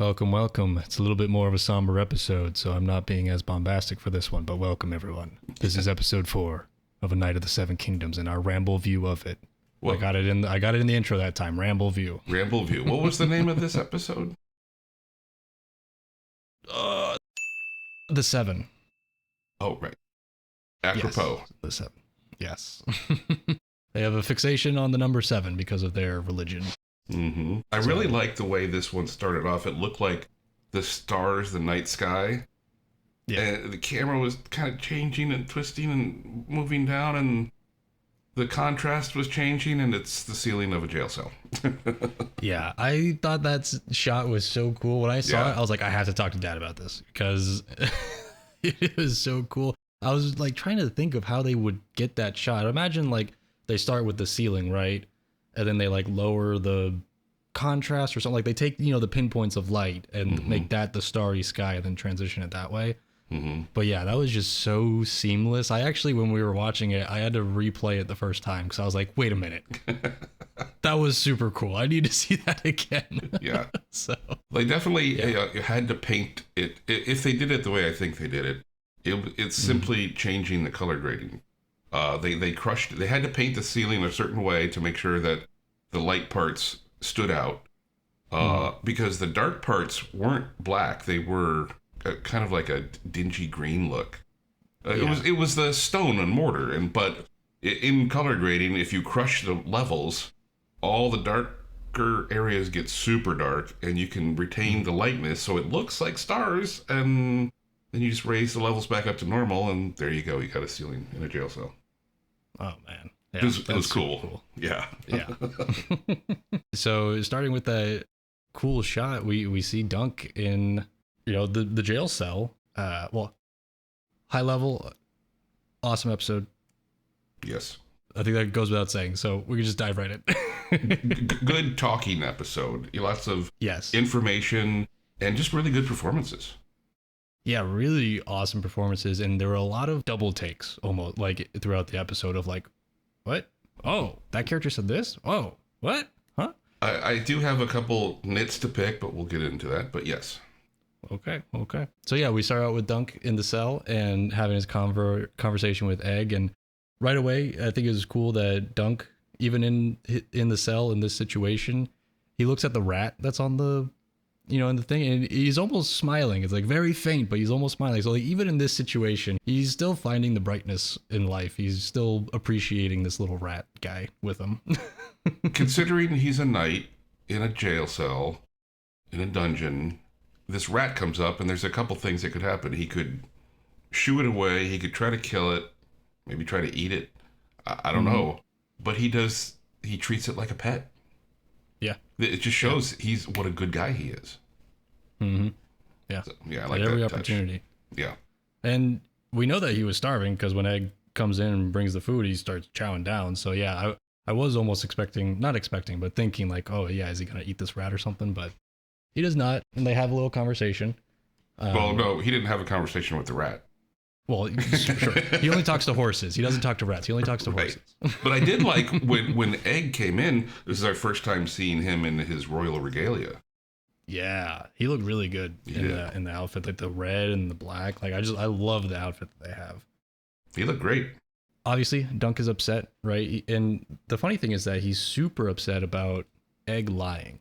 Welcome, welcome. It's a little bit more of a somber episode, so I'm not being as bombastic for this one, but welcome everyone. This is episode 4 of A Night of the Seven Kingdoms and our ramble view of it. What? I got it in the intro that time, Rambleview. Rambleview. What was the name of this episode? The 7. Oh, right. Apropos. Yes, the 7. Yes. They have a fixation on the number 7 because of their religion. Mm-hmm. I really like the way this one started off. It looked like the stars, the night sky. Yeah. And the camera was kind of changing and twisting and moving down, and the contrast was changing, and it's the ceiling of a jail cell. Yeah, I thought that shot was so cool. When I saw it, I was like, I have to talk to Dad about this because it was so cool. I was like trying to think of how they would get that shot. Imagine like they start with the ceiling, right? And then they like lower the contrast or something. Like they take, the pinpoints of light and make that the starry sky and then transition it that way. Mm-hmm. But yeah, that was just so seamless. I actually, when we were watching it, I had to replay it the first time because I was like, wait a minute. That was super cool. I need to see that again. Yeah. So They definitely had to paint it. If they did it the way I think they did it, it's simply changing the color grading. They crushed it. They had to paint the ceiling a certain way to make sure that the light parts stood out. Because the dark parts weren't black. They were kind of like a dingy green look. It was the stone and mortar, but in color grading, if you crush the levels, all the darker areas get super dark, and you can retain the lightness, so it looks like stars. And then you just raise the levels back up to normal, and there you go. You got a ceiling in a jail cell. oh man, yeah, It was that's cool. Yeah. Yeah. So starting with that cool shot, we see Dunk in the jail cell. High level, awesome episode. Yes. I think that goes without saying. So we can just dive right in. Good talking episode. Lots of Yes. information and just really good performances. Yeah, really awesome performances, and there were a lot of double takes almost like throughout the episode of like, what? Oh, that character said this? Oh, what? Huh? I do have a couple nits to pick, but we'll get into that. But yes. Okay. So yeah, we start out with Dunk in the cell and having his conversation with Egg, and right away, I think it was cool that Dunk, even in the cell in this situation, he looks at the rat that's on the, in the thing, and he's almost smiling. It's like very faint, but he's almost smiling. So like even in this situation, he's still finding the brightness in life. He's still appreciating this little rat guy with him. Considering he's a knight in a jail cell, in a dungeon, this rat comes up, and there's a couple things that could happen. He could shoo it away. He could try to kill it, maybe try to eat it. I don't know. But he treats it like a pet. Yeah. It just shows he's what a good guy he is. Mm-hmm. Yeah. So, yeah, I like at every that opportunity. Touch. Yeah. And we know that he was starving because when Egg comes in and brings the food, he starts chowing down. So yeah, I was almost not expecting, but thinking like, oh yeah, is he going to eat this rat or something? But he does not. And they have a little conversation. Well, no, he didn't have a conversation with the rat. Well, sure. He only talks to horses. He doesn't talk to rats. He only talks to horses. But I did like when Egg came in, this is our first time seeing him in his royal regalia. Yeah, he looked really good in the outfit, like the red and the black. Like I love the outfit that they have. He looked great. Obviously, Dunk is upset, right? And the funny thing is that he's super upset about Egg lying.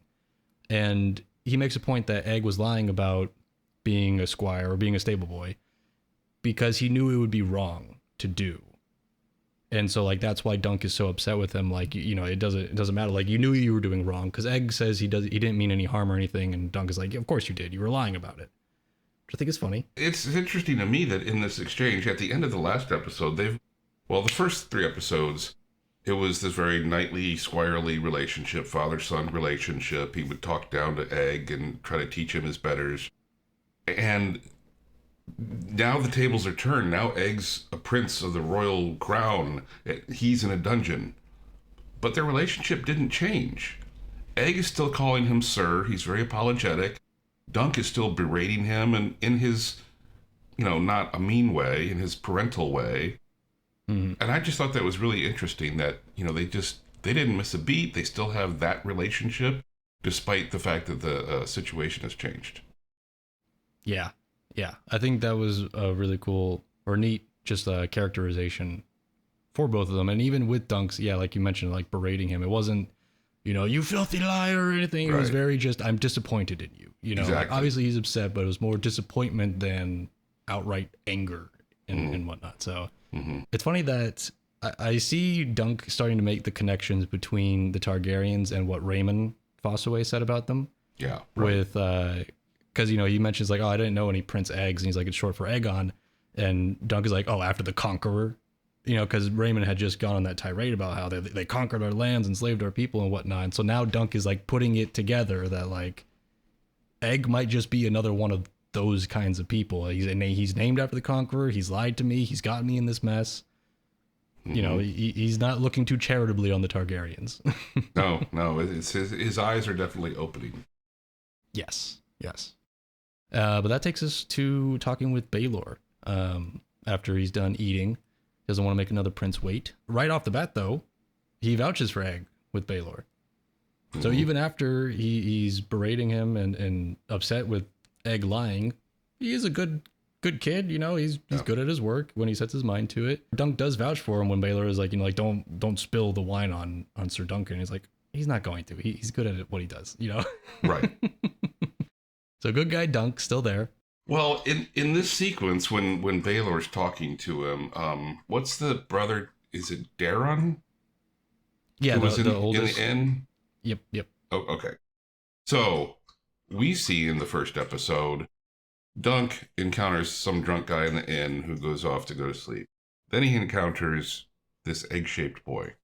And he makes a point that Egg was lying about being a squire or being a stable boy because he knew it would be wrong to do. And so like that's why Dunk is so upset with him. Like, it doesn't matter. Like, you knew you were doing wrong, because Egg says he didn't mean any harm or anything, and Dunk is like, yeah, of course you did. You were lying about it. Which I think is funny. It's interesting to me that in this exchange at the end of the last episode, the first 3 episodes, it was this very knightly, squirely relationship, father-son relationship. He would talk down to Egg and try to teach him his betters. And now the tables are turned. Now Egg's a prince of the royal crown. He's in a dungeon. But their relationship didn't change. Egg is still calling him sir. He's very apologetic. Dunk is still berating him, and in his, not a mean way, in his parental way. And I just thought that was really interesting that, they didn't miss a beat. They still have that relationship. despite the fact that the situation has changed. Yeah. Yeah. I think that was a really cool or neat just characterization for both of them. And even with Dunks, yeah, like you mentioned, like berating him, it wasn't, you filthy liar or anything. It was Right. very just, I'm disappointed in you. Like, Exactly. obviously he's upset, but it was more disappointment than outright anger and whatnot. So it's funny that I see Dunk starting to make the connections between the Targaryens and what Raymond Fossaway said about them. Yeah. Right. With because he mentions like, oh, I didn't know any Prince Eggs, and he's like, it's short for Aegon, and Dunk is like, oh, after the Conqueror, because Raymond had just gone on that tirade about how they conquered our lands, enslaved our people, and whatnot. And so now Dunk is like putting it together that like Egg might just be another one of those kinds of people. He's named after the Conqueror. He's lied to me. He's got me in this mess. He's not looking too charitably on the Targaryens. No, it's his eyes are definitely opening. Yes. But that takes us to talking with Baelor. After he's done eating, doesn't want to make another prince wait. Right off the bat, though, he vouches for Egg with Baelor. So even after he's berating him and upset with Egg lying, he is a good kid. He's good at his work when he sets his mind to it. Dunk does vouch for him when Baelor is like, don't spill the wine on Sir Duncan. He's like, he's not going to. He's good at what he does. Right. So good guy Dunk still there. Well, in this sequence, when Baelor's talking to him, what's the brother? Is it Daron? Yeah, who was the in oldest. the inn. Yep. Oh, okay. So we see in the first episode, Dunk encounters some drunk guy in the inn who goes off to go to sleep. Then he encounters this egg-shaped boy.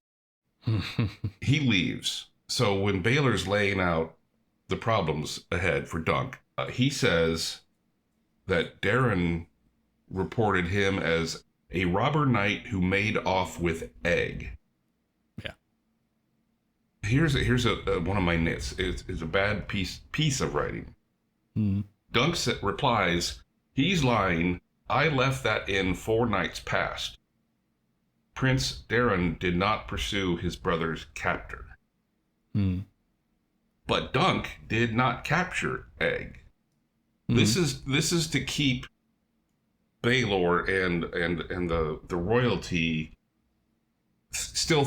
He leaves. So when Baelor's laying out the problems ahead for Dunk, he says that Daron reported him as a robber knight who made off with Egg. Yeah. Here's one of my nits. It's a bad piece of writing. Dunk replies, he's lying. I left that inn 4 nights past. Prince Daron did not pursue his brother's captor. But Dunk did not capture Egg. This is to keep Baelor and the royalty still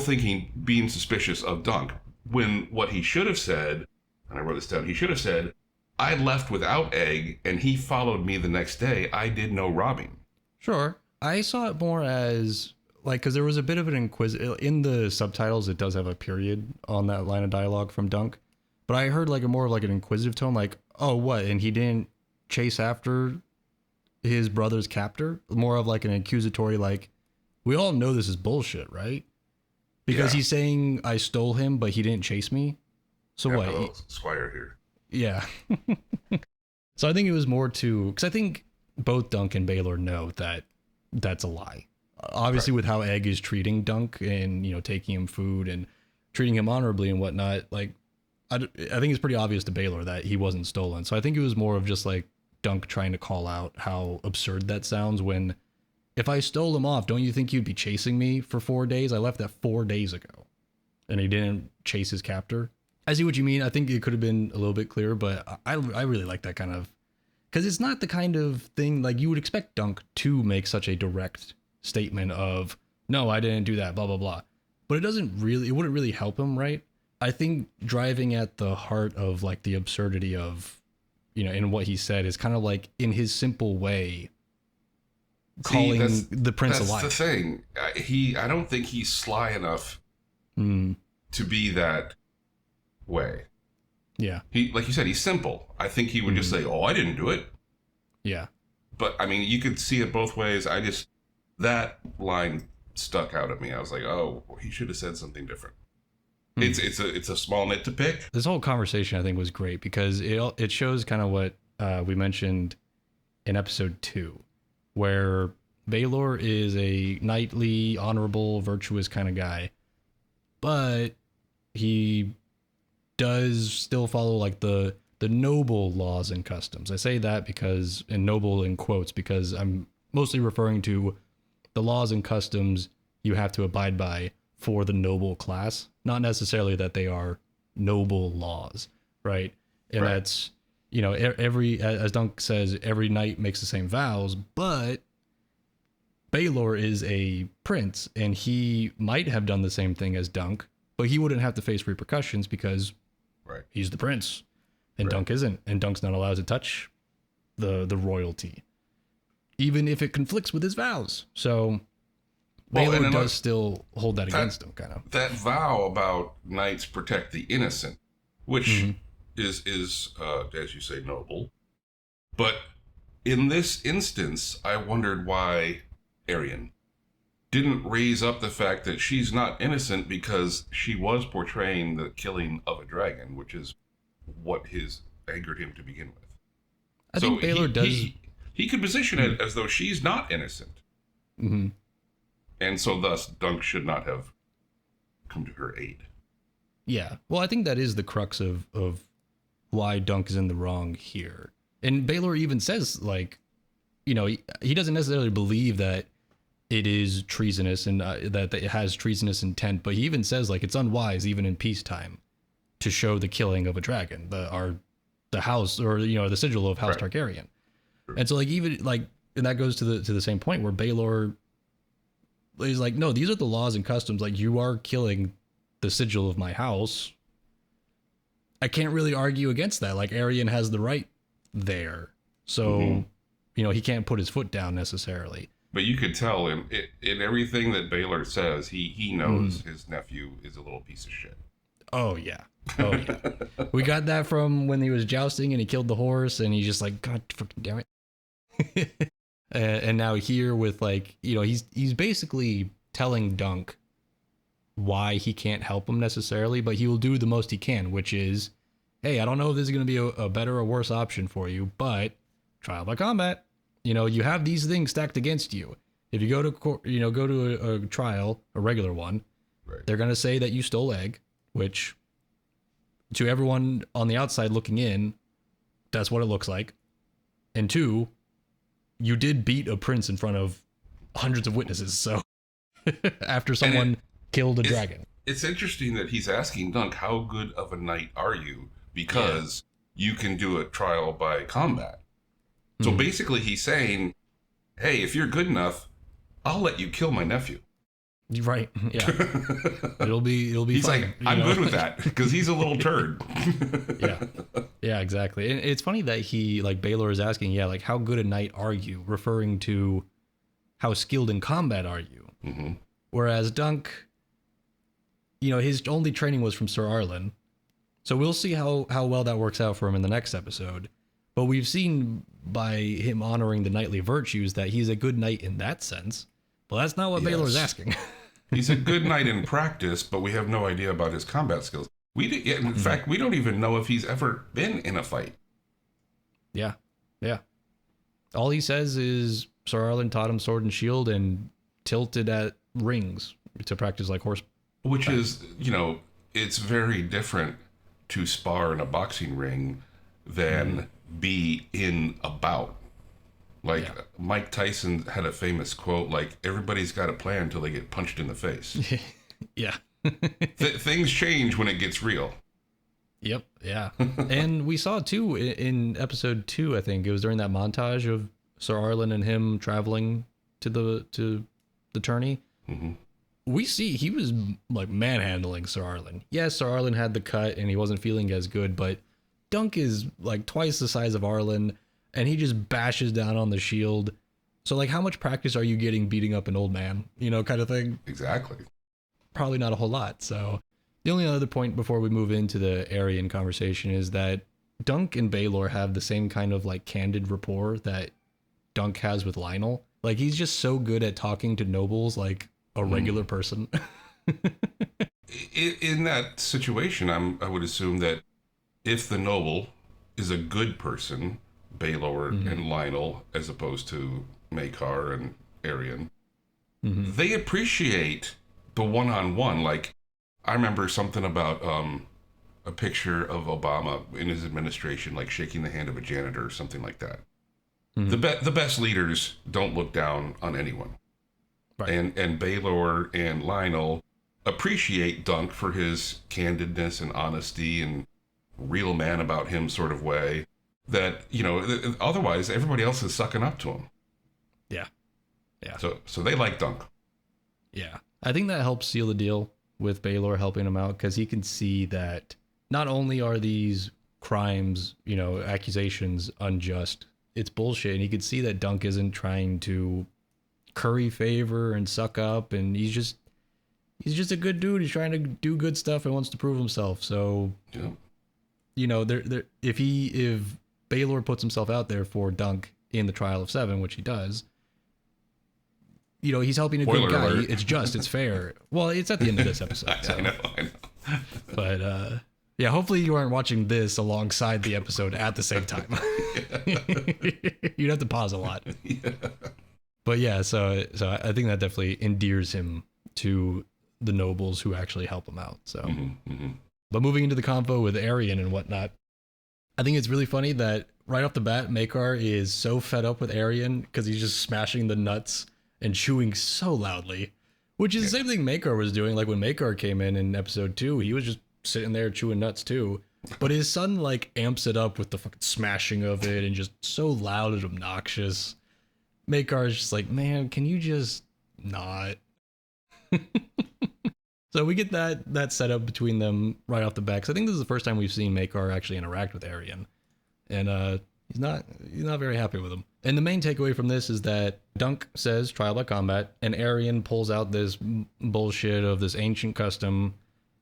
being suspicious of Dunk. When what he should have said, and I wrote this down, he should have said, I left without Egg, and he followed me the next day. I did no robbing. Sure. I saw it more as like, because there was a bit of an in the subtitles. It does have a period on that line of dialogue from Dunk, but I heard like more of like an inquisitive tone, like, oh, what? And he didn't chase after his brother's captor? More of like an accusatory, like, we all know this is bullshit, right? Because he's saying I stole him, but he didn't chase me. So yeah, what? Hello, Squire here. Yeah. So I think it was more because I think both Dunk and Baelor know that that's a lie. Obviously, with how Egg is treating Dunk and, taking him food and treating him honorably and whatnot, like, I think it's pretty obvious to Baelor that he wasn't stolen. So I think it was more of just like Dunk trying to call out how absurd that sounds when, if I stole him off, don't you think you'd be chasing me for 4 days? I left that 4 days ago. And he didn't chase his captor. I see what you mean. I think it could have been a little bit clearer, but I really like that kind of, because it's not the kind of thing like you would expect Dunk to make such a direct statement of, no, I didn't do that, blah, blah, blah. But it wouldn't really help him, right? I think driving at the heart of like the absurdity of, in what he said is kind of like in his simple way, calling the prince a liar. That's the thing. I don't think he's sly enough to be that way. Yeah. He, like you said, he's simple. I think he would just say, "Oh, I didn't do it." Yeah. But I mean, you could see it both ways. That line stuck out at me. I was like, "Oh, he should have said something different." It's a small nit to pick. This whole conversation I think was great because it shows kind of what we mentioned in episode 2, where Baelor is a knightly, honorable, virtuous kind of guy, but he does still follow like the noble laws and customs. I say that because, and noble in quotes, because I'm mostly referring to the laws and customs you have to abide by for the noble class, not necessarily that they are noble laws. right? And that's, every, as Dunk says, every knight makes the same vows, but Baelor is a prince, and he might have done the same thing as Dunk, but he wouldn't have to face repercussions because he's the prince, and Dunk isn't, and Dunk's not allowed to touch the royalty, even if it conflicts with his vows. So Baelor does still hold that against him, kind of. That vow about knights protect the innocent, which is as you say, noble. But in this instance, I wondered why Arian didn't raise up the fact that she's not innocent because she was portraying the killing of a dragon, which is what angered him to begin with. I think Baelor does. He could position it as though she's not innocent. Mm-hmm. And so thus Dunk should not have come to her aid. Yeah. Well, I think that is the crux of why Dunk is in the wrong here. And Baelor even says, like, he doesn't necessarily believe that it is treasonous and that it has treasonous intent, but he even says, like, it's unwise, even in peacetime, to show the killing of a dragon, the house, or, the sigil of House Targaryen. True. And so, like, even, like, and that goes to the same point where Baelor is like, no, these are the laws and customs. Like, you are killing the sigil of my house. I can't really argue against that. Like, Arian has the right there. So, he can't put his foot down necessarily. But you could tell in everything that Baelor says, he knows his nephew is a little piece of shit. Oh, yeah. Oh, yeah. We got that from when he was jousting and he killed the horse, and he's just like, God fucking damn it. And now here with, like, he's basically telling Dunk why he can't help him necessarily, but he will do the most he can, which is, hey, I don't know if this is going to be a better or worse option for you, but trial by combat. You have these things stacked against you. If you go to court, go to a trial, a regular one, they're going to say that you stole egg, which to everyone on the outside looking in, that's what it looks like. And 2, you did beat a prince in front of hundreds of witnesses. So after someone killed a dragon. It's interesting that he's asking Dunk, how good of a knight are you? Because you can do a trial by combat. So basically he's saying, hey, if you're good enough, I'll let you kill my nephew. Right. Yeah. It'll be he's fine. Like, I'm good with that because he's a little turd. Yeah, exactly. And it's funny that Baelor is asking, like, how good a knight are you? Referring to how skilled in combat are you? Mm-hmm. Whereas Dunk, his only training was from Sir Arlen. So we'll see how well that works out for him in the next episode. But we've seen by him honoring the knightly virtues that he's a good knight in that sense. Well, that's not what Baelor is asking. He's a good knight in practice, but we have no idea about his combat skills. In fact, we don't even know if he's ever been in a fight. Yeah. All he says is Sir Arlen taught him sword and shield and tilted at rings to practice like horse. Which is, it's very different to spar in a boxing ring than be in a bout. Mike Tyson had a famous quote, like, everybody's got a plan until they get punched in the face. Yeah. Things change when it gets real. Yep. Yeah. And we saw too in episode 2, I think it was during that montage of Sir Arlen and him traveling to the tourney. Mm-hmm. We see he was like manhandling Sir Arlen. Yes, Sir Arlen had the cut and he wasn't feeling as good, but Dunk is like twice the size of Arlen, and he just bashes down on the shield. So, like, how much practice are you getting beating up an old man? Kind of thing. Exactly. Probably not a whole lot. So, the only other point before we move into the Arian conversation is that Dunk and Baelor have the same kind of, like, candid rapport that Dunk has with Lionel. Like, he's just so good at talking to nobles like a regular person. In that situation, I would assume that if the noble is a good person, Baelor and Lionel, as opposed to Maekar and Arian, they appreciate the one-on-one. Like, I remember something about a picture of Obama in his administration, like shaking the hand of a janitor or something like that. The best leaders don't look down on anyone. Right. And Baelor and Lionel appreciate Dunk for his candidness and honesty and real man about him sort of way that, otherwise everybody else is sucking up to him. Yeah. Yeah. So they like Dunk. Yeah. I think that helps seal the deal with Baylor helping him out, because he can see that not only are these crimes, accusations unjust, it's bullshit. And he could see that Dunk isn't trying to curry favor and suck up, and he's just a good dude. He's trying to do good stuff and wants to prove himself. So, if Baylor puts himself out there for Dunk in the trial of 7, which he does, he's helping a Spoiler good guy. alert. It's just, it's fair. Well, it's at the end of this episode. So. I know. But yeah, hopefully you aren't watching this alongside the episode at the same time. You'd have to pause a lot. Yeah. But yeah, so I think that definitely endears him to the nobles who actually help him out. So, But moving into the convo with Arian and whatnot, I think it's really funny that right off the bat, Makar is so fed up with Arian because he's just smashing the nuts and chewing so loudly, which is the same thing Makar was doing. Like when Makar came in episode 2, he was just sitting there chewing nuts too. But his son like amps it up with the fucking smashing of it and just so loud and obnoxious. Makar is just like, man, can you just not? So we get that setup between them right off the bat. 'Cause I think this is the first time we've seen Makar actually interact with Arian, and he's not very happy with him. And the main takeaway from this is that Dunk says trial by combat, and Arian pulls out this bullshit of this ancient custom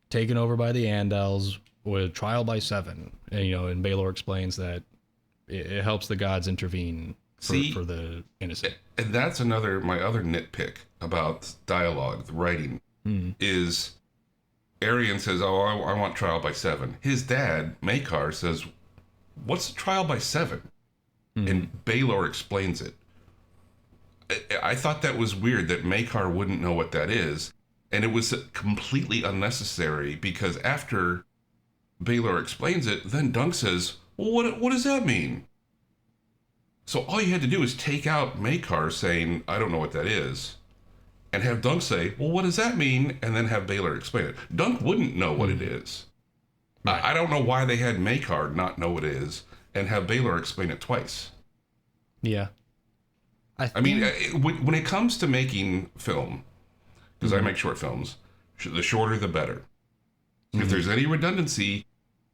taken over by the Andals with trial by 7. And and Baylor explains that it helps the gods intervene for the innocent. And that's my other nitpick about dialogue, the writing, is Arian says, oh, I want trial by 7. His dad, Makar, says, what's trial by 7? And Baylor explains it. I thought that was weird that Makar wouldn't know what that is. And it was completely unnecessary because after Baylor explains it, then Dunk says, well, what does that mean? So all you had to do is take out Makar saying, I don't know what that is, and have Dunk say, well, what does that mean? And then have Baylor explain it. Dunk wouldn't know what it is. Right. I don't know why they had Makar not know what it is and have Baylor explain it twice. Yeah. I mean, when it comes to making film, because I make short films, the shorter the better. If there's any redundancy,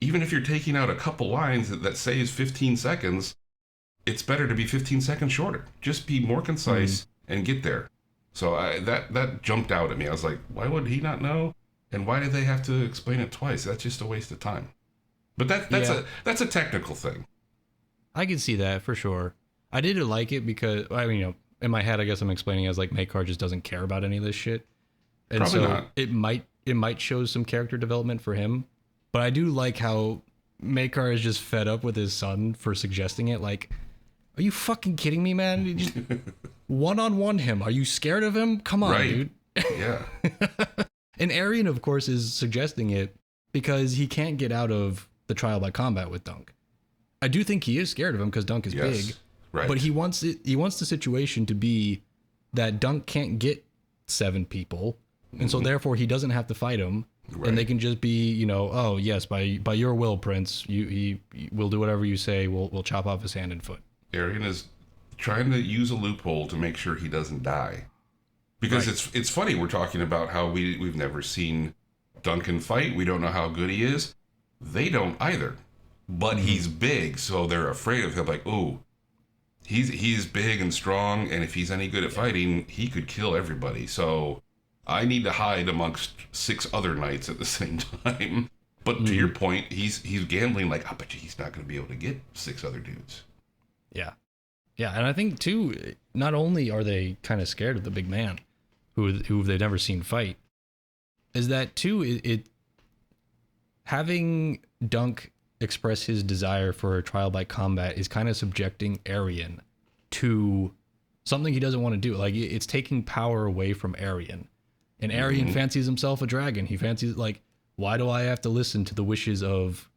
even if you're taking out a couple lines that saves 15 seconds, it's better to be 15 seconds shorter. Just be more concise and get there. So that jumped out at me. I was like, why would he not know? And why did they have to explain it twice? That's just a waste of time. But that's a technical thing. I can see that for sure. I did like it because in my head, I guess I'm explaining as like Makar just doesn't care about any of this shit, and Probably so not. it might show some character development for him. But I do like how Makar is just fed up with his son for suggesting it. Like, are you fucking kidding me, man? You just one-on-one him. Are you scared of him? Come on, Right. dude. Yeah. And Arian, of course, is suggesting it because he can't get out of the trial by combat with Dunk. I do think he is scared of him because Dunk is Yes. big. Right. But he wants the situation to be that Dunk can't get 7 people, and so therefore he doesn't have to fight him, Right. and they can just be, oh yes, by your will, Prince, we'll do whatever you say. We'll chop off his hand and foot. Arian is trying to use a loophole to make sure he doesn't die. Because it's funny, we're talking about how we've never seen Duncan fight. We don't know how good he is. They don't either. But he's big, so they're afraid of him. Like, ooh, he's big and strong, and if he's any good at fighting, he could kill everybody. So I need to hide amongst 6 other knights at the same time. But to your point, he's gambling like, I bet you he's not going to be able to get 6 other dudes. Yeah. Yeah, and I think too, not only are they kind of scared of the big man who they've never seen fight, is that too it having Dunk express his desire for a trial by combat is kind of subjecting Arian to something he doesn't want to do. Like, it's taking power away from Arian. And Arian fancies himself a dragon. He fancies, like, why do I have to listen to the wishes of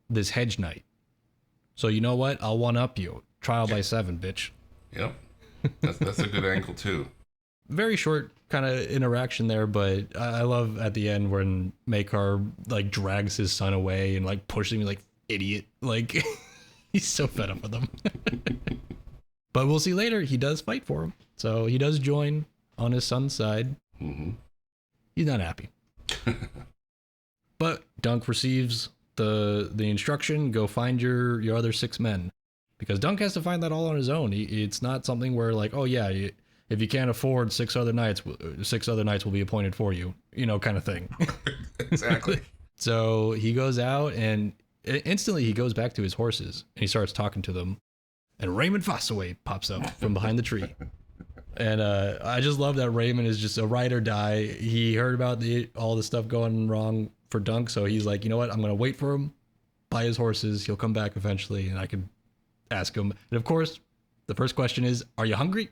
this hedge knight? So you know what? I'll one-up you. Trial by 7, bitch. Yep. That's a good angle too. Very short kind of interaction there, but I love at the end when Makar like drags his son away and like pushes him, like, idiot. Like, he's so fed up with them. But we'll see later, he does fight for him. So he does join on his son's side. Mm-hmm. He's not happy. But Dunk receives the instruction, go find your other 6 men. Because Dunk has to find that all on his own. It's not something where like, oh yeah, if you can't afford 6 other knights will be appointed for you, kind of thing. Exactly. So he goes out and instantly he goes back to his horses and he starts talking to them. And Raymond Fossaway pops up from behind the tree. And I just love that Raymond is just a ride or die. He heard about all the stuff going wrong for Dunk, so he's like, you know what? I'm going to wait for him, buy his horses. He'll come back eventually, and I can ask him. And of course, the first question is, are you hungry?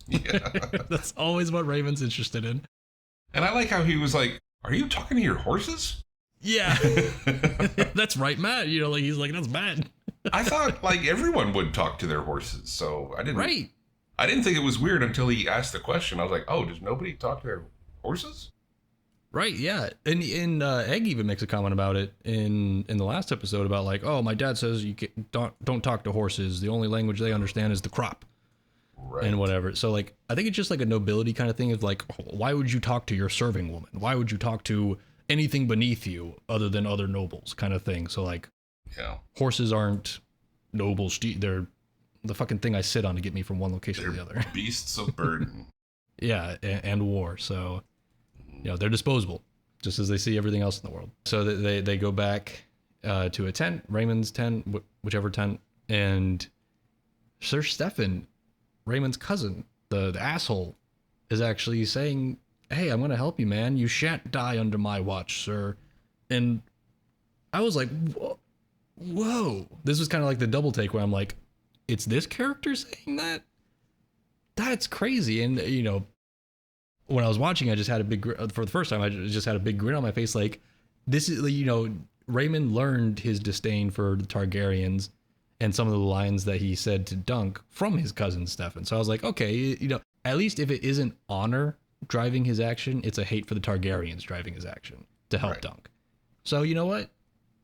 Yeah. That's always what Raymond's interested in. And I like how he was like, are you talking to your horses? Yeah. That's right, Matt. He's like, that's bad. I thought like everyone would talk to their horses, so I didn't. Right. I didn't think it was weird until he asked the question. I was like, oh, does nobody talk to their horses? Right, yeah. And Egg even makes a comment about it in the last episode about like, oh, my dad says you don't talk to horses. The only language they understand is the crop. Right. And whatever. So like, I think it's just like a nobility kind of thing of like, why would you talk to your serving woman? Why would you talk to anything beneath you other than other nobles kind of thing? So like, yeah, horses aren't nobles. They're the fucking thing I sit on to get me from one location to the other. Beasts of burden. Yeah, and war. So, they're disposable, just as they see everything else in the world. So they go back to a tent, Raymond's tent, whichever tent, and Sir Stefan, Raymond's cousin, the asshole, is actually saying, hey, I'm going to help you, man. You shan't die under my watch, sir. And I was like, whoa. This was kind of like the double take where I'm like, it's this character saying that? That's crazy. And, when I was watching, I just had a big, for the first time, I just had a big grin on my face. Like, this is, Raymond learned his disdain for the Targaryens and some of the lines that he said to Dunk from his cousin Stefan. So I was like, okay, at least if it isn't honor driving his action, it's a hate for the Targaryens driving his action to help Dunk. So you know what?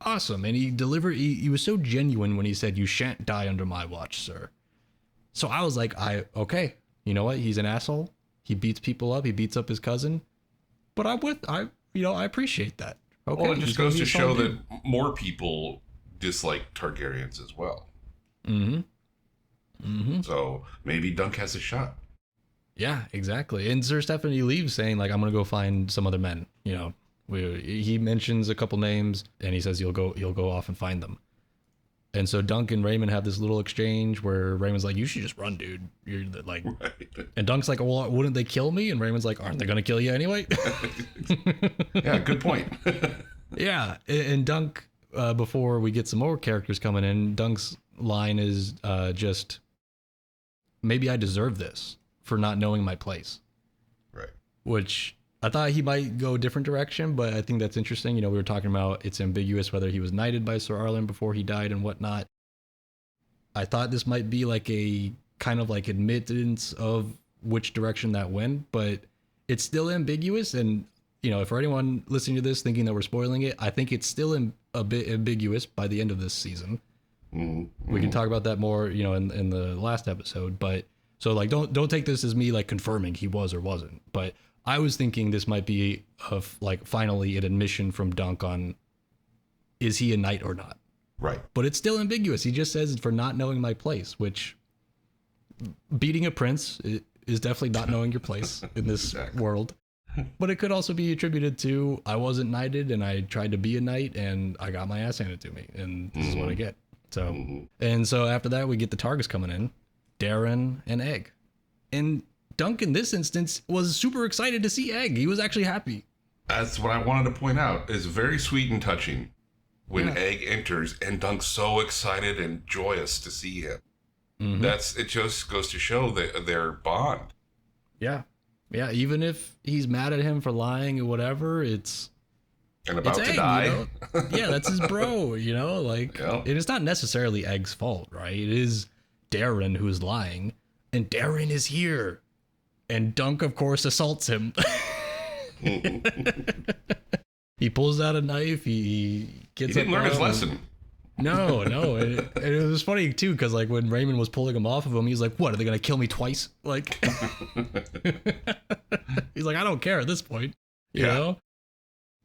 Awesome. And he delivered, he was so genuine when he said, you shan't die under my watch, sir. So I was like, okay, you know what? He's an asshole. He beats people up. He beats up his cousin. But I appreciate that. Okay. Well, it just goes to show that more people dislike Targaryens as well. Mm-hmm. Mm-hmm. So maybe Dunk has a shot. Yeah, exactly. And Sir Stephanie leaves saying like, I'm going to go find some other men, he mentions a couple names and he says he'll go off and find them. And so Dunk and Raymond have this little exchange where Raymond's like, you should just run, dude. You're like, right. And Dunk's like, well, wouldn't they kill me? And Raymond's like, aren't they going to kill you anyway? Yeah, good point. Yeah. And Dunk, before we get some more characters coming in, Dunk's line is just, maybe I deserve this for not knowing my place. Right. Which I thought he might go a different direction, but I think that's interesting. We were talking about it's ambiguous whether he was knighted by Sir Arlen before he died and whatnot. I thought this might be like a kind of like admittance of which direction that went, but it's still ambiguous. And, for anyone listening to this thinking that we're spoiling it, I think it's still a bit ambiguous by the end of this season. Mm-hmm. We can talk about that more, in the last episode, but so like, don't take this as me like confirming he was or wasn't, but I was thinking this might be finally an admission from Dunk on, is he a knight or not? Right. But it's still ambiguous. He just says for not knowing my place, which beating a prince is definitely not knowing your place in this world. But it could also be attributed to, I wasn't knighted and I tried to be a knight and I got my ass handed to me and this is what I get. So, and so after that, we get the Targas coming in, Darren and Egg. And Dunk in this instance was super excited to see Egg. He was actually happy. That's what I wanted to point out. It's very sweet and touching when Egg enters and Dunk's so excited and joyous to see him. Mm-hmm. It just goes to show their bond. Yeah. Yeah. Even if he's mad at him for lying or whatever, and about to Egg, die. Yeah, that's his bro, and it's not necessarily Egg's fault, right? It is Darren who's lying, and Darren is here. And Dunk, of course, assaults him. He pulls out a knife. He gets. He didn't learn his lesson. No. And it was funny too, because like when Raymond was pulling him off of him, he's like, "What? Are they gonna kill me twice?" Like, he's like, "I don't care at this point," you know.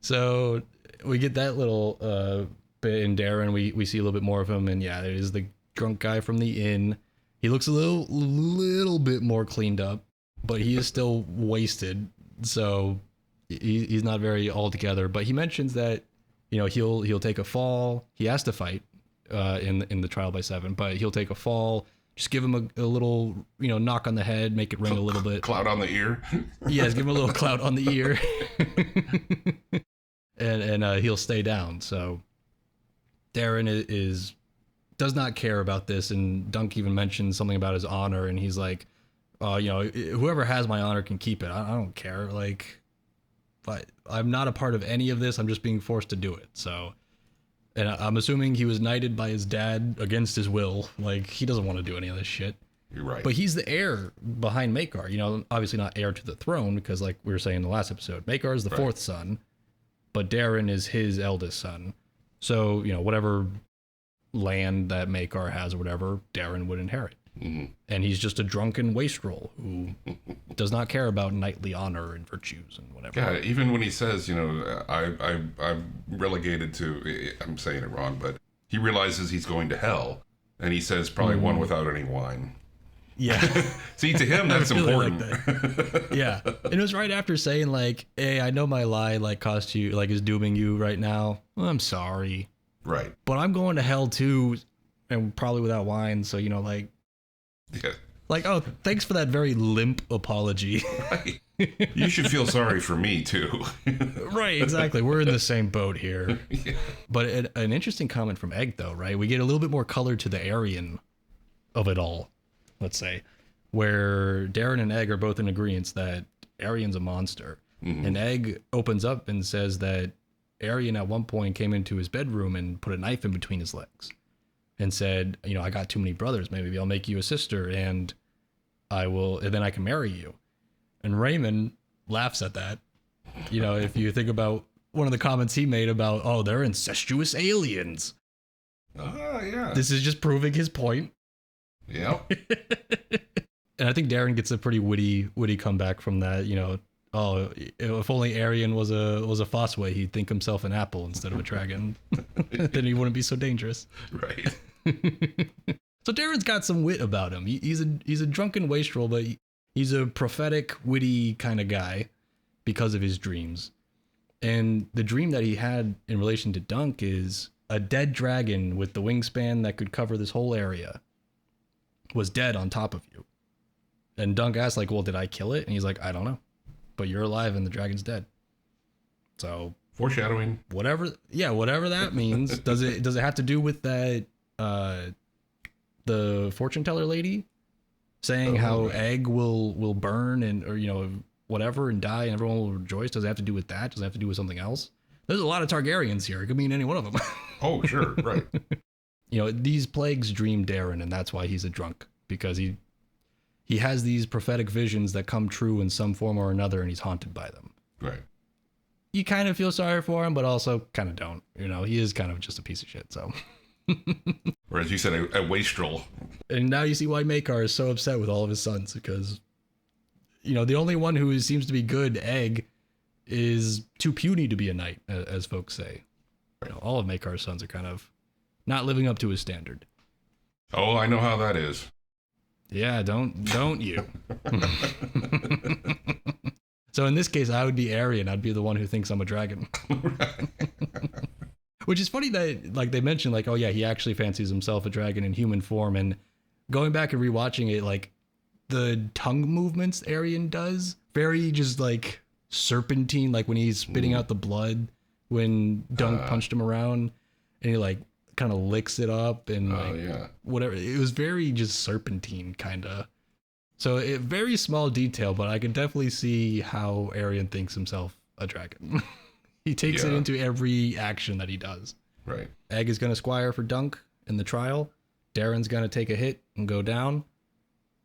So we get that little bit in Darren. We see a little bit more of him, and yeah, it is the drunk guy from the inn. He looks a little bit more cleaned up, but he is still wasted. So he's not very all together. But he mentions that, you know, he'll take a fall. He has to fight in the trial by 7, but he'll take a fall. Just give him a little, you know, knock on the head, make it ring a little bit. Clout on the ear. Yes, give him a little clout on the ear. and he'll stay down. So Darren does not care about this, and Dunk even mentions something about his honor, and he's like, you know, whoever has my honor can keep it. I don't care. Like, but I'm not a part of any of this. I'm just being forced to do it. So, and I'm assuming he was knighted by his dad against his will. Like, he doesn't want to do any of this shit. You're right. But he's the heir behind Maekar. You know, obviously not heir to the throne, because like we were saying in the last episode, Maekar is the fourth son, but Darren is his eldest son. So, you know, whatever land that Maekar has or whatever, Darren would inherit. Mm-hmm. And he's just a drunken wastrel who does not care about knightly honor and virtues and whatever. Yeah, even when he says, you know, I'm relegated to, I'm saying it wrong, but he realizes he's going to hell, and he says probably one without any wine. Yeah. See, to him, that's really important. Like that. Yeah. And it was right after saying, like, hey, I know my lie, like, cost you, like, is dooming you right now. Well, I'm sorry. Right. But I'm going to hell too, and probably without wine. So, you know, like, yeah. Like, oh, thanks for that very limp apology. Right. You should feel sorry for me too. Right, exactly. We're in the same boat here. Yeah. But an interesting comment from Egg, though, right? We get a little bit more color to the Aryan of it all, let's say, where Darren and Egg are both in agreement that Aryan's a monster. Mm-hmm. And Egg opens up and says that Aryan at one point came into his bedroom and put a knife in between his legs and said, you know, I got too many brothers. Maybe I'll make you a sister, and then I can marry you. And Raymond laughs at that. You know, if you think about one of the comments he made about, oh, they're incestuous aliens. Oh, yeah. This is just proving his point. Yep. And I think Darren gets a pretty witty comeback from that. You know, oh, if only Aryan was a Fosway, he'd think himself an apple instead of a dragon. Then he wouldn't be so dangerous. Right. So Darren's got some wit about him. He's a drunken wastrel, but he's a prophetic, witty kind of guy because of his dreams. And the dream that he had in relation to Dunk is a dead dragon with the wingspan that could cover this whole area was dead on top of you. And Dunk asks, like, well, did I kill it? And he's like, I don't know. But you're alive and the dragon's dead. So foreshadowing. Whatever that means. Does it have to do with that the fortune teller lady saying how Egg will burn and, or, you know, whatever, and die and everyone will rejoice? Does it have to do with that? Does it have to do with something else? There's a lot of Targaryens here. It could mean any one of them. Oh, sure, right. You know, these plagues dream Darren, and that's why he's a drunk, because he has these prophetic visions that come true in some form or another, and he's haunted by them. Right. You kind of feel sorry for him, but also kind of don't. You know, he is kind of just a piece of shit, so. Or as you said, a wastrel. And now you see why Maekar is so upset with all of his sons, because, you know, the only one who seems to be good, Egg, is too puny to be a knight, as folks say. You know, all of Maekar's sons are kind of not living up to his standard. Oh, I know how that is. Yeah, don't you? So in this case, I would be Aryan. I'd be the one who thinks I'm a dragon. Which is funny that, like, they mentioned, like, oh yeah, he actually fancies himself a dragon in human form. And going back and rewatching it, like, the tongue movements Aryan does, very just like serpentine, like when he's spitting out the blood when Dunk punched him around, and he like kind of licks it up and whatever. It was very just serpentine kind of. So very small detail, but I can definitely see how Aryan thinks himself a dragon. He takes it into every action that he does. Right. Egg is going to squire for Dunk in the trial. Darren's going to take a hit and go down.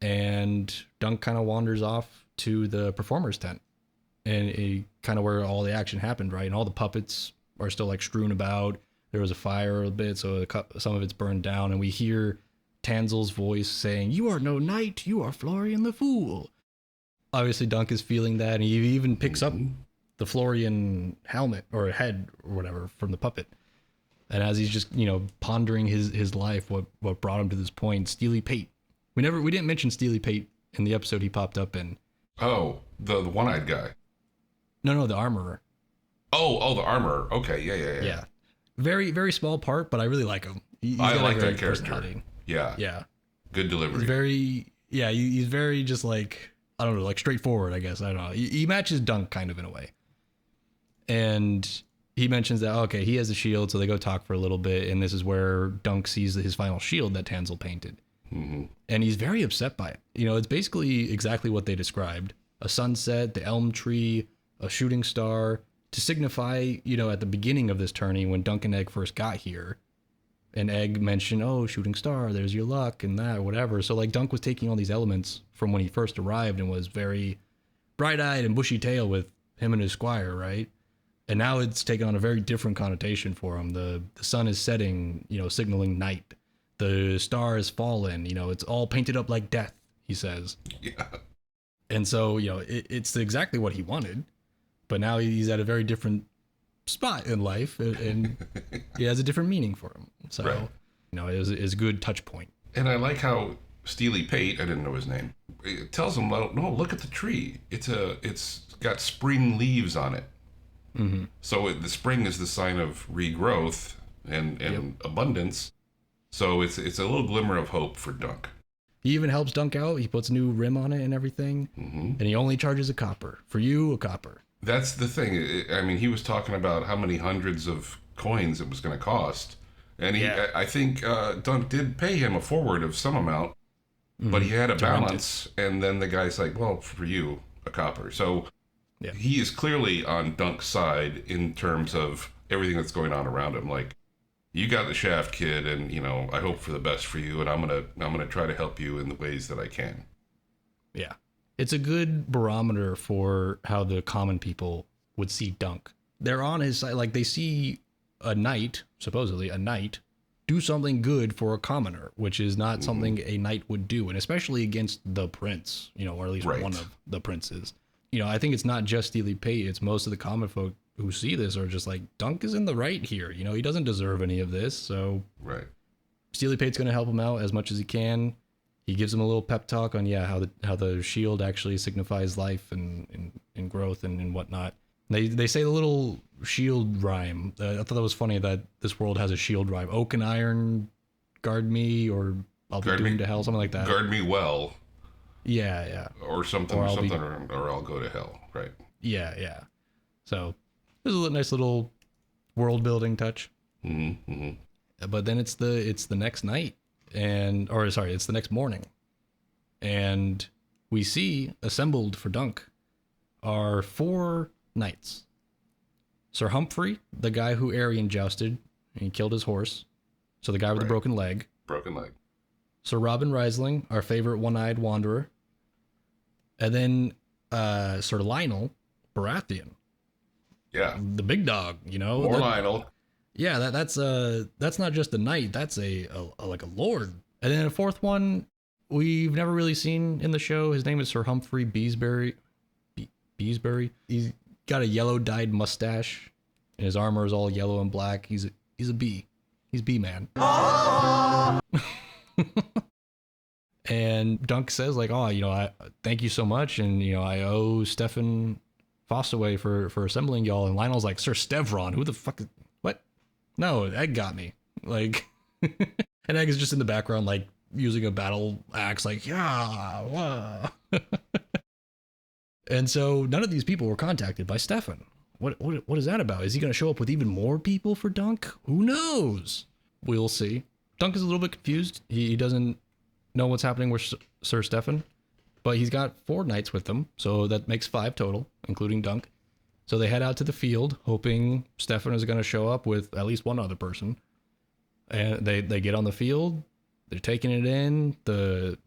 And Dunk kind of wanders off to the performer's tent. And kind of where all the action happened, right? And all the puppets are still like strewn about. there was a fire a bit, so some of it's burned down, and we hear Tanzel's voice saying, "You are no knight, you are Florian the Fool." Obviously, Dunk is feeling that, and he even picks up the Florian helmet or head or whatever from the puppet. And as he's just, pondering his life, what brought him to this point, Steely Pate. We didn't mention Steely Pate in the episode he popped up in. Oh, the one-eyed guy. No, the armorer. Oh, the armorer. Okay, yeah. Yeah. Very, very small part, but I really like him. I like that character. Yeah. Good delivery. He's very just like, I don't know, like straightforward, I guess. I don't know. He matches Dunk kind of in a way. And he mentions that, okay, he has a shield, so they go talk for a little bit, and this is where Dunk sees his final shield that Tanzel painted. Mm-hmm. And he's very upset by it. It's basically exactly what they described. A sunset, the elm tree, a shooting star, to signify, at the beginning of this tourney when Dunk and Egg first got here. And Egg mentioned, oh, shooting star, there's your luck, and that, whatever. So, like, Dunk was taking all these elements from when he first arrived and was very bright-eyed and bushy-tailed with him and his squire, right? And now it's taken on a very different connotation for him. The sun is setting, signaling night. The star has fallen, it's all painted up like death, he says. Yeah. And so, it's exactly what he wanted. But now he's at a very different spot in life, and it has a different meaning for him. So, right. It was a good touch point. And I like how Steely Pate, I didn't know his name, it tells him, no, look at the tree. It's got spring leaves on it. Mm-hmm. So the spring is the sign of regrowth and abundance. So it's a little glimmer of hope for Dunk. He even helps Dunk out. He puts a new rim on it and everything. Mm-hmm. And he only charges a copper. For you, a copper. That's the thing. I mean, he was talking about how many hundreds of coins it was going to cost. And I think Dunk did pay him a forward of some amount, but he had a balance. And then the guy's like, well, for you, a copper. So he is clearly on Dunk's side in terms of everything that's going on around him. Like, you got the shaft, kid, and I hope for the best for you, and I'm gonna try to help you in the ways that I can. Yeah, it's a good barometer for how the common people would see Dunk. They're on his side, like they see a knight, supposedly a knight, do something good for a commoner, which is not something a knight would do, and especially against the prince, or at least one of the princes. I think it's not just Steely Pate; it's most of the common folk who see this are just like, Dunk is in the right here. He doesn't deserve any of this. So Steely Pate's going to help him out as much as he can. He gives him a little pep talk on, how the shield actually signifies life and growth and whatnot. They say the little shield rhyme. I thought that was funny that this world has a shield rhyme. Oak and iron, guard me, or I'll be doomed to hell, something like that. Guard me well. Yeah. Or something, or I'll go to hell, right? Yeah. So there's a nice little world building touch. Mm-hmm. But then it's the next night, it's the next morning, and we see assembled for Dunk are 4 knights. Sir Humphrey, the guy who Arion jousted and he killed his horse, so the guy with the broken leg. Sir Robin Risling, our favorite one-eyed wanderer, and then Sir Lionel Baratheon. Yeah, the big dog, More Lionel. Yeah, that's not just a knight, that's a lord. And then a 4th one we've never really seen in the show. His name is Sir Humphrey Beesbury. Beesbury. He's got a yellow dyed mustache, and his armor is all yellow and black. He's a bee. He's bee man. And Dunk says like, oh, I thank you so much, and I owe Stefan Fossaway for assembling y'all. And Lionel's like, Sir Stevron, who the fuck is, what? No, Egg got me. Like, and Egg is just in the background, like using a battle axe, like, yeah, wow. And so none of these people were contacted by Stefan. What is that about? Is he going to show up with even more people for Dunk? Who knows? We'll see. Dunk is a little bit confused. He doesn't know what's happening with Sir Stefan, but he's got 4 knights with him, so that makes 5 total, including Dunk. So they head out to the field, hoping Stefan is going to show up with at least one other person. And they get on the field. They're taking it in. The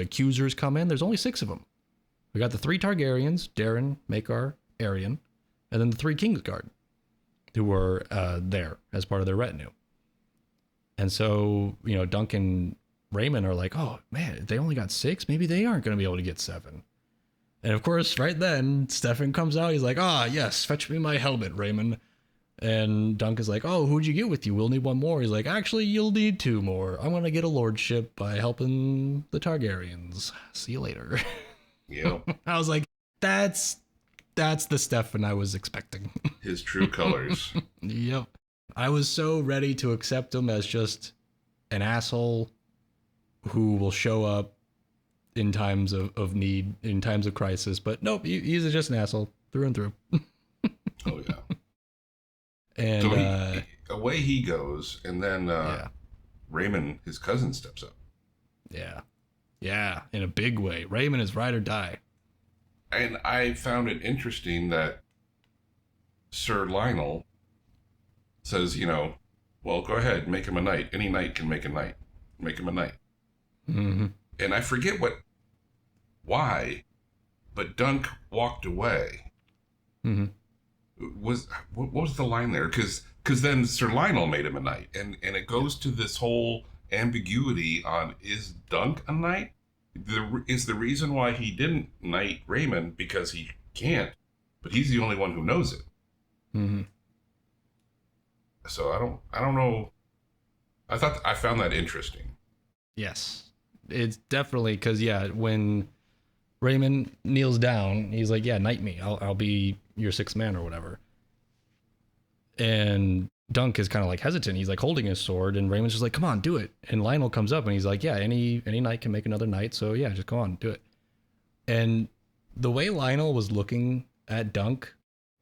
accusers come in. There's only 6 of them. We got the 3 Targaryens, Darren, Maekar, Arion, and then the 3 Kingsguard. who were there as part of their retinue. And so, Dunk and Raymond are like, oh man, they only got 6. Maybe they aren't going to be able to get 7. And of course, right then, Stefan comes out. He's like, yes, fetch me my helmet, Raymond. And Dunk is like, oh, who'd you get with you? We'll need 1 more. He's like, actually, you'll need 2 more. I'm going to get a lordship by helping the Targaryens. See you later. Yep. I was like, that's the Stefan I was expecting. His true colors. Yep. I was so ready to accept him as just an asshole who will show up in times of need, in times of crisis. But nope, he's just an asshole through and through. Oh, yeah. And so away he goes, and then Raymond, his cousin, steps up. Yeah. Yeah, in a big way. Raymond is ride or die. And I found it interesting that Sir Lionel says, well, go ahead, make him a knight. Any knight can make a knight. Make him a knight. Mm-hmm. And I forget why, but Dunk walked away. Mm-hmm. What was the line there? Because then Sir Lionel made him a knight. And it goes to this whole ambiguity on, is Dunk a knight? Is the reason why he didn't knight Raymond because he can't, but he's the only one who knows it. Mm-hmm. So I don't know. I found that interesting. Yes, it's definitely because when Raymond kneels down, he's like, yeah, knight me. I'll be your 6th man or whatever. And Dunk is kind of like hesitant. He's like holding his sword, and Raymond's just like, come on, do it. And Lionel comes up and he's like, yeah, any knight can make another knight. So yeah, just go on, do it. And the way Lionel was looking at Dunk,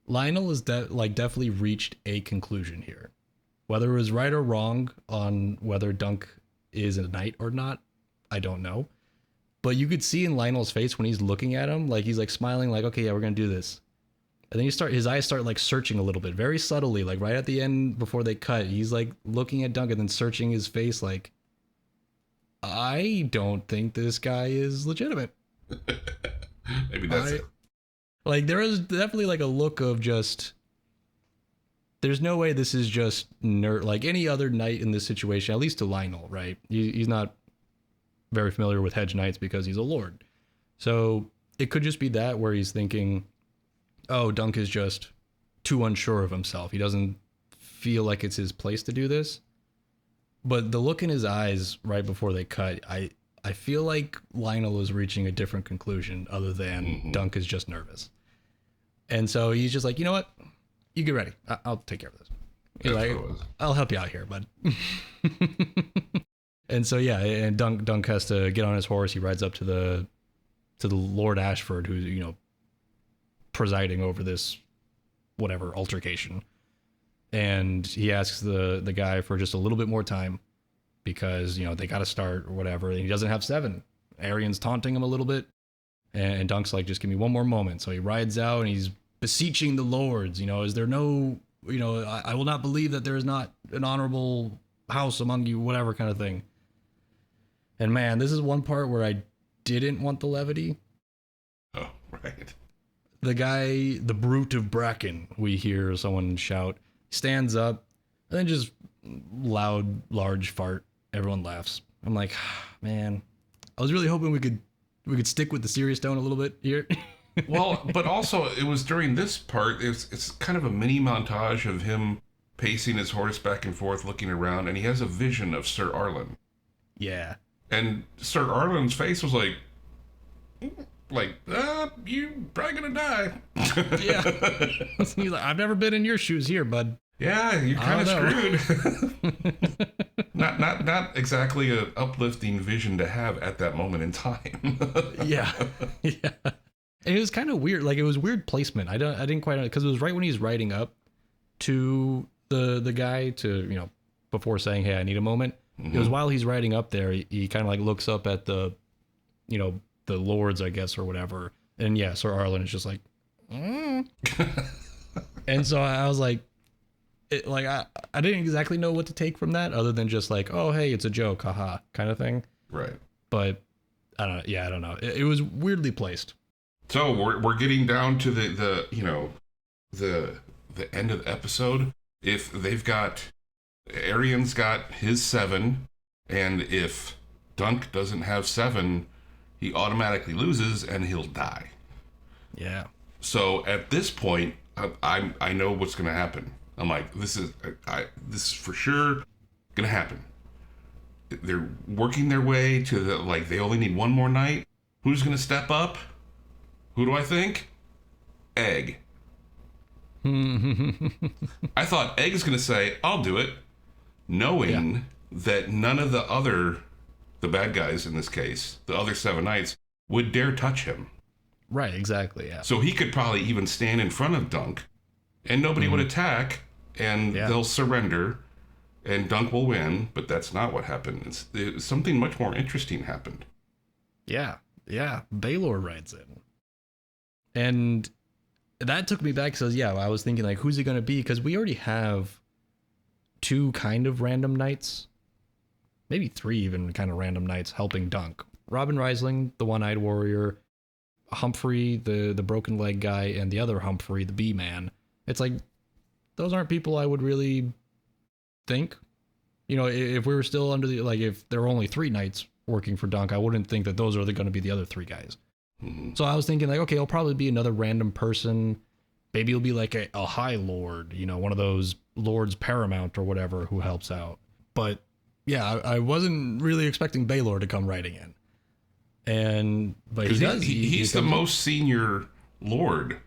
Lionel is definitely reached a conclusion here. Whether it was right or wrong on whether Dunk is a knight or not, I don't know. But you could see in Lionel's face when he's looking at him, like he's like smiling, like, okay, yeah, we're gonna do this. And then his eyes start like searching a little bit, very subtly, like right at the end before they cut. He's like looking at Dunk and then searching his face, like, I don't think this guy is legitimate. Maybe that's it. Like there is definitely like a look of just, there's no way this is just nerd, like any other knight in this situation, at least to Lionel, right? He's not very familiar with hedge knights because he's a lord. So it could just be that where he's thinking, oh, Dunk is just too unsure of himself. He doesn't feel like it's his place to do this. But the look in his eyes right before they cut, I feel like Lionel is reaching a different conclusion other than Dunk is just nervous. And so he's just like, you know what? You get ready. I'll take care of this. He's like, I'll help you out here, bud. And so, yeah, and Dunk has to get on his horse. He rides up to the Lord Ashford, who's, presiding over this whatever altercation. And he asks the guy for just a little bit more time because, they got to start or whatever. And he doesn't have 7. Arian's taunting him a little bit. And Dunk's like, just give me one more moment. So he rides out and he's beseeching the lords, is there no, I will not believe that there is not an honorable house among you, whatever kind of thing. And man, this is one part where I didn't want the levity. Oh, right. The guy, the brute of Bracken, we hear someone shout, stands up, and then just loud, large fart. Everyone laughs. I'm like, man, I was really hoping we could stick with the serious tone a little bit here. Well, but also it was during this part, it's kind of a mini montage of him pacing his horse back and forth, looking around, and he has a vision of Sir Arlen. Yeah. And Sir Arlen's face was like, you probably gonna die. Yeah. He's like, I've never been in your shoes here, bud. Yeah, you're kind of screwed. not exactly an uplifting vision to have at that moment in time. Yeah. And it was kind of weird. Like, it was weird placement. I didn't quite know, because it was right when he's riding up to the guy to, before saying, hey, I need a moment. It was while he's riding up there, he kind of like looks up at the lords, I guess, or whatever. And yeah, Sir Arlen is just like, And so I was like, I didn't exactly know what to take from that other than just like, oh, hey, it's a joke, haha, kind of thing. Right. But I don't know. It was weirdly placed. So we're getting down to the end of the episode. If they've got, Arian's got his 7, and if Dunk doesn't have 7, he automatically loses and he'll die. Yeah. So at this point, I know what's going to happen. I'm like, this is for sure going to happen. They're working their way to the, like, they only need one more night. Who's going to step up? Who do I think? Egg. I thought Egg is going to say, I'll do it, knowing that none of the bad guys in this case, the other 7 knights, would dare touch him. Right, exactly, yeah. So he could probably even stand in front of Dunk, and nobody would attack, and they'll surrender, and Dunk will win, but that's not what happened. Something much more interesting happened. Yeah, Baylor rides in. And that took me back, because I was thinking, like, who's it going to be? Because we already have 2 kind of random knights, maybe 3 even kind of random knights helping Dunk. Robin Reisling, the one-eyed warrior, Humphrey, the broken leg guy, and the other Humphrey, the bee man. It's like, those aren't people I would really think. You know, if we were still under the, like, if there were only 3 knights working for Dunk, I wouldn't think that those are going to be the other 3 guys. Mm-hmm. So I was thinking, like, okay, it'll probably be another random person. Maybe it'll be like a high lord, you know, one of those lords paramount or whatever who helps out. But yeah, I wasn't really expecting Baylor to come riding in. But he does. He's the most senior lord.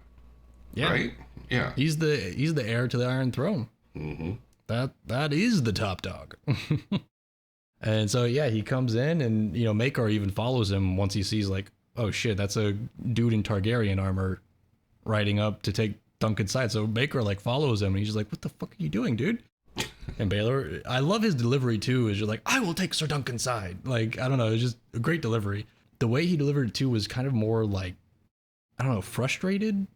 Yeah. Right? Yeah. He's the heir to the Iron Throne. Mm-hmm. That is the top dog. And so he comes in, and Maekar even follows him once he sees, like, oh shit, that's a dude in Targaryen armor riding up to take Duncan's side. So Maekar, like, follows him, and he's just like, what the fuck are you doing, dude? And Baylor, I love his delivery too, is you're like, I will take Sir Duncan's side. Like, I don't know, it's just a great delivery. The way he delivered it too was kind of more like, I don't know, frustrated.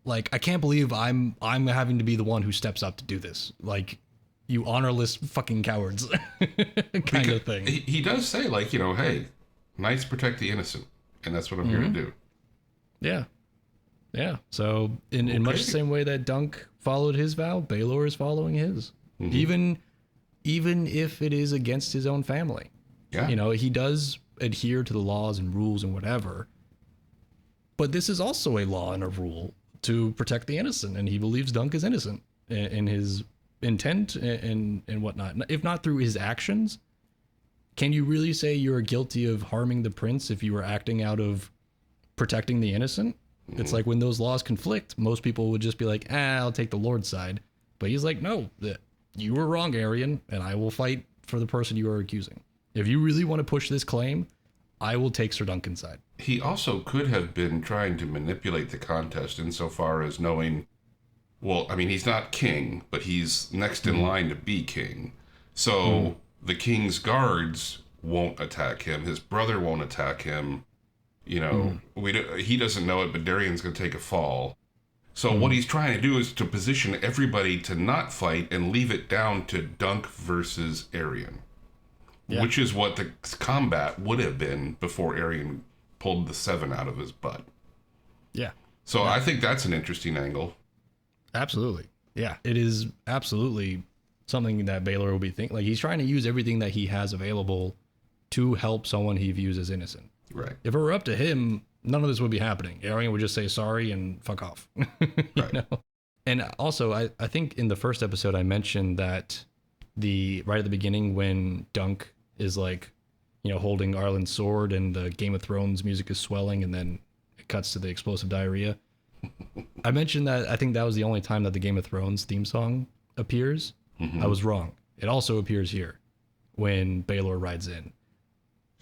Like, I can't believe I'm having to be the one who steps up to do this. Like, you honorless fucking cowards kind of thing. He does say, like, hey, knights protect the innocent, and that's what I'm here to do. Yeah. So in much the same way that Dunk followed his vow, Baylor is following his. Mm-hmm. Even if it is against his own family. Yeah. He does adhere to the laws and rules and whatever. But this is also a law and a rule to protect the innocent, and he believes Dunk is innocent in his intent and whatnot. If not through his actions, can you really say you're guilty of harming the prince if you were acting out of protecting the innocent? Mm-hmm. It's like when those laws conflict, most people would just be like, I'll take the Lord's side. But he's like, no, you were wrong, Arian, and I will fight for the person you are accusing. If you really want to push this claim, I will take Sir Duncan's side. He also could have been trying to manipulate the contest insofar as knowing, well, I mean, he's not king, but he's next in line to be king. So the king's guards won't attack him. His brother won't attack him. He doesn't know it, but Darian's going to take a fall. So what he's trying to do is to position everybody to not fight and leave it down to Dunk versus Arian. Yeah. Which is what the combat would have been before Arian pulled the 7 out of his butt. Yeah. So I think that's an interesting angle. Absolutely. Yeah. It is absolutely something that Baylor will be thinking. Like, he's trying to use everything that he has available to help someone he views as innocent. Right. If it were up to him, none of this would be happening. Arian would just say sorry and fuck off. Right. And also, I think in the first episode I mentioned that right at the beginning when Dunk is like, holding Arlen's sword and the Game of Thrones music is swelling and then it cuts to the explosive diarrhea. I mentioned that I think that was the only time that the Game of Thrones theme song appears. Mm-hmm. I was wrong. It also appears here when Baylor rides in.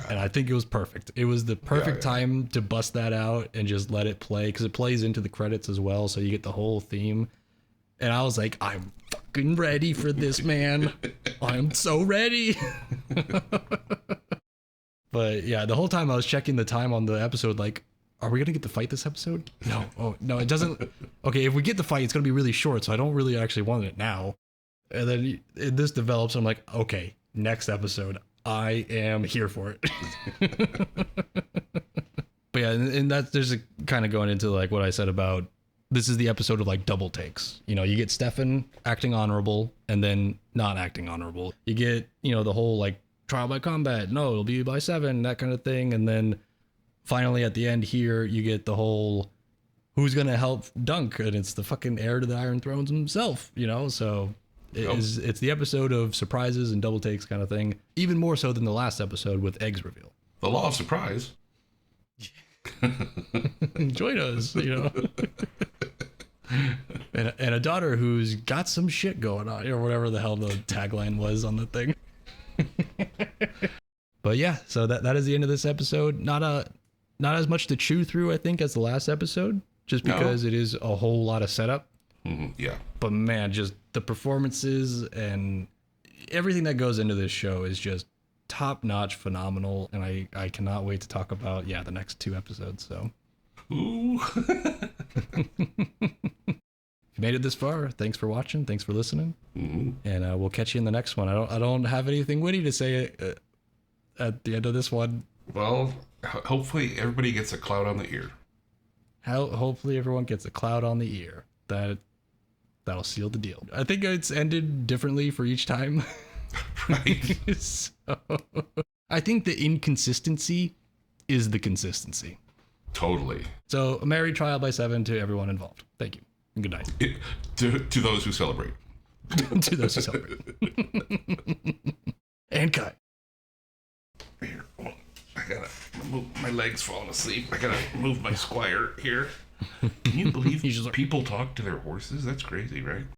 And I think it was perfect. It was the perfect time to bust that out and just let it play, because it plays into the credits as well, so you get the whole theme. And I was like, I'm fucking ready for this, man. I'm so ready. But yeah, the whole time I was checking the time on the episode, like, are we going to get the fight this episode? No. Oh, no, it doesn't. Okay, if we get the fight, it's going to be really short, so I don't really actually want it now. And then this develops, and I'm like, okay, next episode. I am here for it. But yeah, and that's there's kind of going into like what I said about this is the episode of like double takes. You know, you get Stefan acting honorable and then not acting honorable. You get, you know, the whole like trial by combat. No, it'll be by 7, that kind of thing. And then finally at the end here, you get the whole who's going to help Dunk. And it's the fucking heir to the Iron Thrones himself, you know? So it's the episode of surprises and double takes kind of thing. Even more so than the last episode with Egg's reveal. The law of surprise. Join us, you know. and a daughter who's got some shit going on, or whatever the hell the tagline was on the thing. But yeah, so that is the end of this episode. Not as much to chew through, I think, as the last episode, just because it is a whole lot of setup. Yeah. But man, just the performances and everything that goes into this show is just top-notch, phenomenal, and I cannot wait to talk about the next 2 episodes. So, ooh. If you made it this far, thanks for watching, thanks for listening, and we'll catch you in the next one. I don't have anything witty to say at the end of this one. Well, hopefully everybody gets a cloud on the ear. Hopefully everyone gets a cloud on the ear. That'll seal the deal. I think it's ended differently for each time. Right. So, I think the inconsistency is the consistency. Totally. So a merry trial by 7 to everyone involved. Thank you. And good night. To those who celebrate. To those who celebrate. And cut. Here, I gotta move. My legs falling asleep. I gotta move my squire here. Can you believe people talk to their horses? That's crazy, right?